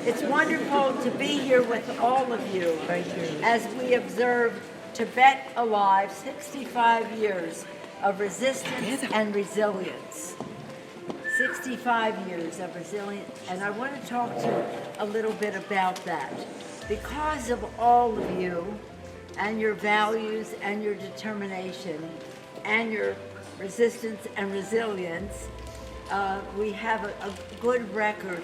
It's wonderful to be here with all of you. Thank you. As we observe Tibet Alive, 65 years of resistance and resilience. 65 years of resilience, and I want to talk to you a little bit about that. Because of all of you and your values and your determination and your resistance and resilience, we have a good record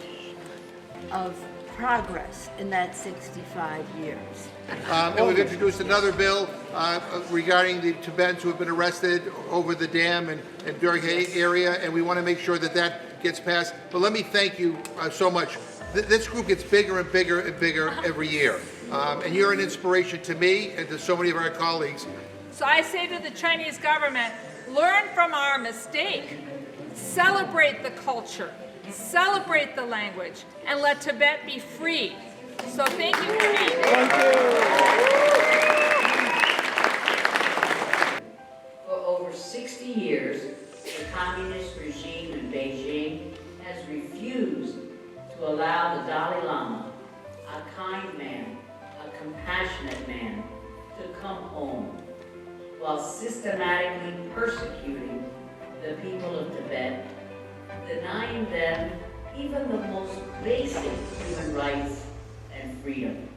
of progress in that 65 years. And we've introduced another bill regarding the Tibetans who have been arrested over the dam and Dhonden area, and we want to make sure that that gets passed. But let me thank you so much. This group gets bigger and bigger and bigger every year. And you're an inspiration to me and to so many of our colleagues. So I say to the Chinese government, learn from our mistake. Celebrate the culture, celebrate the language, and let Tibet be free. So thank you for me. Thank you. For over 60 years, the communist regime in Beijing has refused to allow the Dalai Lama, a kind man, a compassionate man, to come home, while systematically persecuting the people of Tibet, denying them even the most basic human rights and freedom.